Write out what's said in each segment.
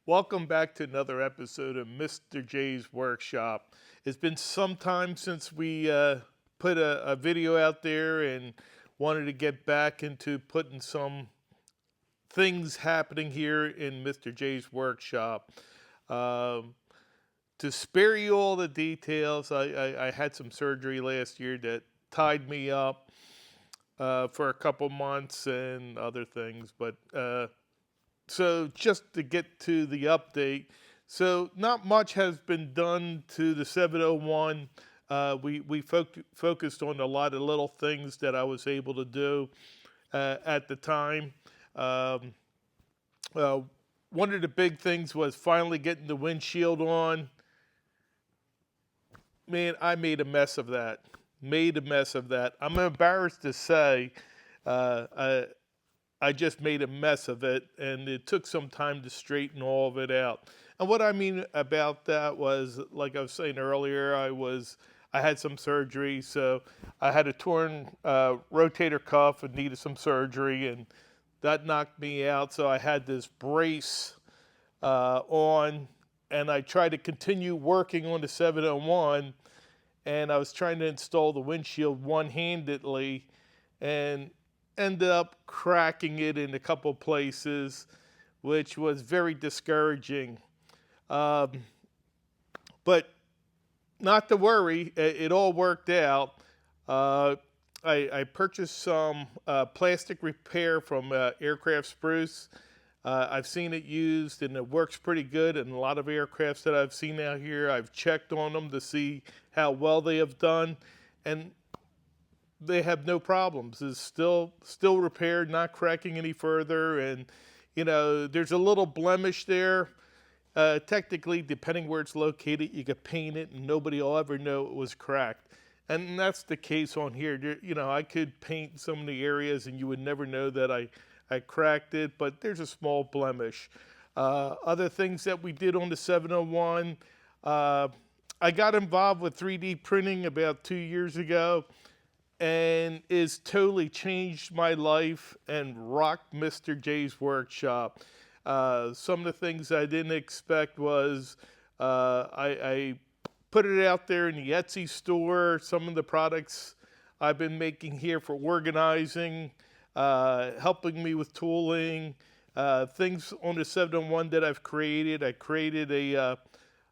Welcome back to another episode of Mr. J's Workshop. It's been some time since we put a video out there and wanted to get back into putting some things happening here in Mr. J's Workshop. Um, to spare you all the details, I had some surgery last year that tied me up for a couple months and other things, but so just to get to the update, so not much has been done to the 701. We focused on a lot of little things that I was able to do at the time. Um, uh, One of the big things was finally getting the windshield on. Man, I made a mess of that. Made a mess of that. I'm embarrassed to say I just made a mess of it, and it took some time to straighten all of it out. And what I mean about that was, like I was saying earlier, I had some surgery, so I had a torn rotator cuff and needed some surgery, and that knocked me out. So I had this brace on, and I tried to continue working on the 701, and I was trying to install the windshield one-handedly, and ended up cracking it in a couple places, which was very discouraging. Um, but not to worry, it all worked out. Uh, I purchased some plastic repair from Aircraft Spruce. I've seen it used and it works pretty good in a lot of aircrafts that I've seen out here. I've checked on them to see how well they have done, and they have no problems. It's still repaired, not cracking any further, and there's a little blemish there. Technically, depending where it's located, you could paint it, and nobody will ever know it was cracked. And that's the case on here. I could paint some of the areas, and you would never know that I cracked it. But there's a small blemish. Other things that we did on the 701. I got involved with 3D printing about 2 years ago, and it's totally changed my life and rocked Mr. J's Workshop. Some of the things I didn't expect was I put it out there in the Etsy store. Some of the products I've been making here for organizing, helping me with tooling, things on the 701 that I've created. I created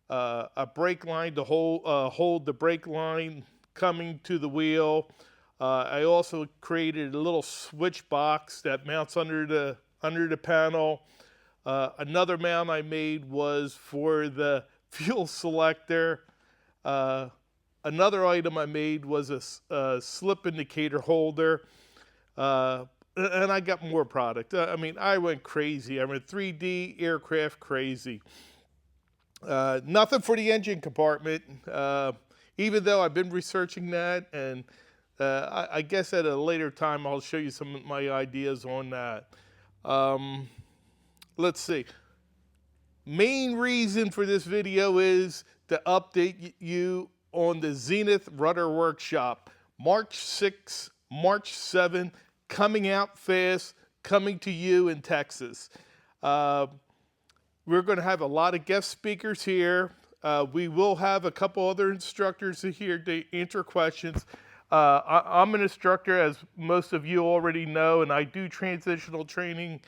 a brake line to hold the brake line coming to the wheel. I also created a little switch box that mounts under the panel. Another mount I made was for the fuel selector. Another item I made was a slip indicator holder. And I got more product. I went crazy. I went 3D aircraft crazy. Nothing for the engine compartment, even though I've been researching that, and I guess at a later time I'll show you some of my ideas on that. Let's see. Main reason for this video is to update you on the Zenith Rudder Workshop. March 6, March 7, coming out fast, coming to you in Texas. We're going to have a lot of guest speakers here. We will have a couple other instructors here to answer questions. I'm an instructor, as most of you already know, and I do transitional training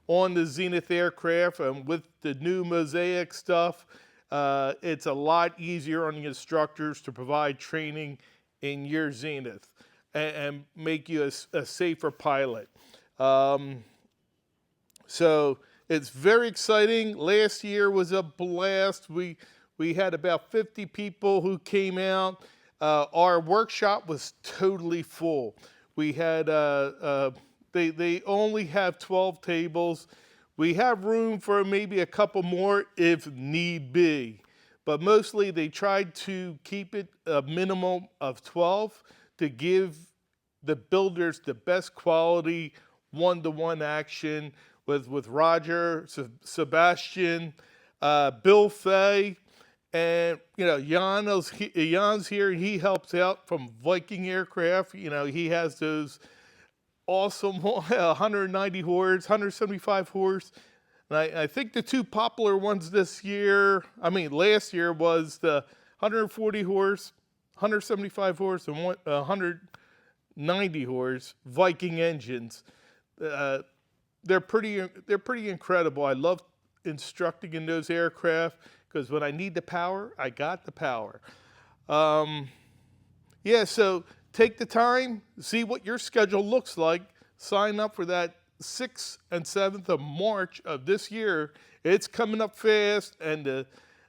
on the Zenith aircraft. And with the new Mosaic stuff, it's a lot easier on the instructors to provide training in your Zenith and make you a safer pilot. So it's very exciting. Last year was a blast. We had about 50 people who came out. Our workshop was totally full. We had they only have 12 tables. We have room for maybe a couple more if need be, but mostly they tried to keep it a minimum of 12 to give the builders the best quality one-to-one action with Roger, Sebastian, Bill Fay. And, Jan's here, and he helps out from Viking Aircraft. He has those awesome 190 horse, 175 horse And I think the two popular ones this year, last year, was the 140 horse, 175 horse, and 190 horse Viking engines. Uh, they're pretty incredible. I love instructing in those aircraft because when I need the power, I got the power. Yeah, so take the time, see what your schedule looks like, sign up for that 6th and 7th of March of this year. It's coming up fast, and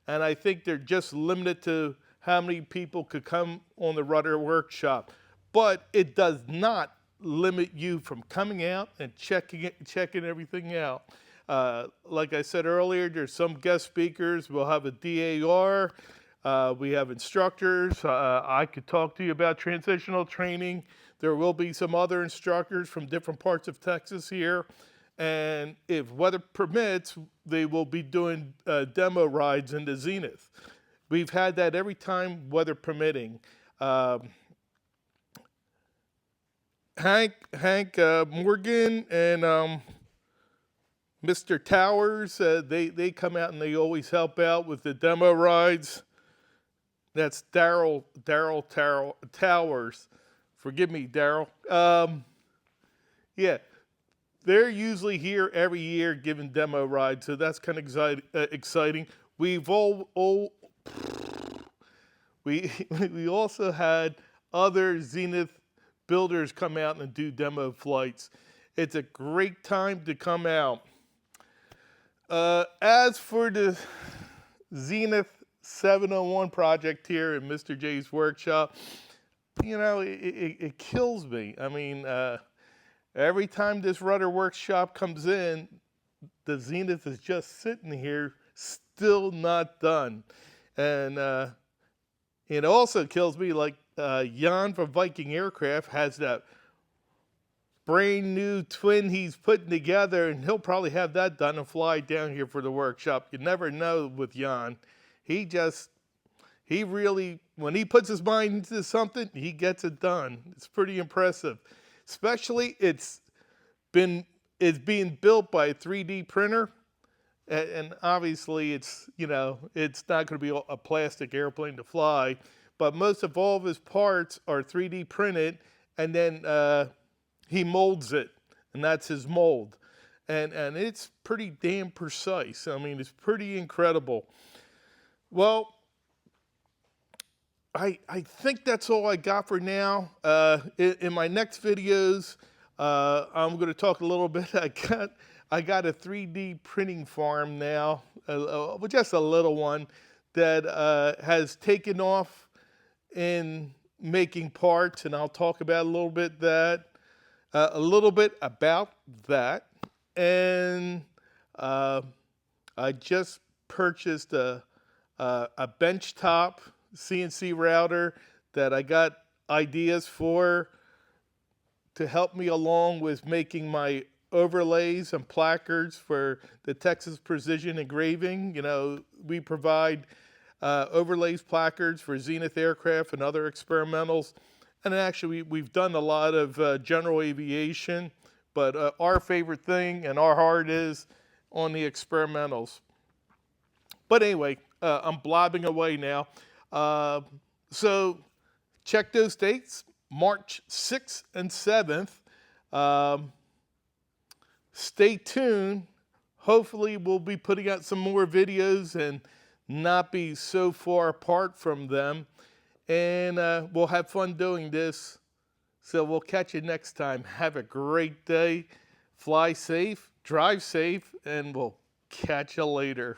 I think they're just limited to how many people could come on the Rudder Workshop. But it does not limit you from coming out and checking everything out. Like I said earlier, there's some guest speakers. We'll have a DAR. We have instructors. I could talk to you about transitional training. There will be some other instructors from different parts of Texas here. And if weather permits, they will be doing demo rides into Zenith. We've had that every time, weather permitting. Hank Morgan and Mr. Towers, they come out and they always help out with the demo rides. That's Daryl Towers. Forgive me, Daryl. Yeah, they're usually here every year giving demo rides, so that's kind of exciting. We also had other Zenith builders come out and do demo flights. It's a great time to come out. As for the Zenith 701 project here in Mr. J's workshop, it kills me. Every time this Rudder Workshop comes in, the Zenith is just sitting here, still not done. And it also kills me, like Jan from Viking Aircraft has that brand new twin he's putting together, and he'll probably have that done and fly down here for the workshop. You never know with Jan. He really, when he puts his mind into something, he gets it done. It's pretty impressive. Especially it's being built by a 3D printer. And obviously it's not going to be a plastic airplane to fly, but most of all of his parts are 3D printed, and then he molds it, and that's his mold. And it's pretty damn precise. It's pretty incredible. Well, I think that's all I got for now. In my next videos, I'm going to talk a little bit. I got a 3D printing farm now, just a little one, that has taken off in making parts, and I'll talk about a little bit about that. And I just purchased a benchtop CNC router that I got ideas for to help me along with making my overlays and placards for the Texas Precision Engraving. We provide overlays, placards for Zenith aircraft and other experimentals. And actually, we've done a lot of general aviation, but our favorite thing and our heart is on the experimentals. But anyway, I'm blobbing away now. So check those dates, March 6th and 7th. Stay tuned. Hopefully we'll be putting out some more videos and not be so far apart from them. And we'll have fun doing this. So we'll catch you next time. Have a great day. Fly safe, drive safe, and we'll catch you later.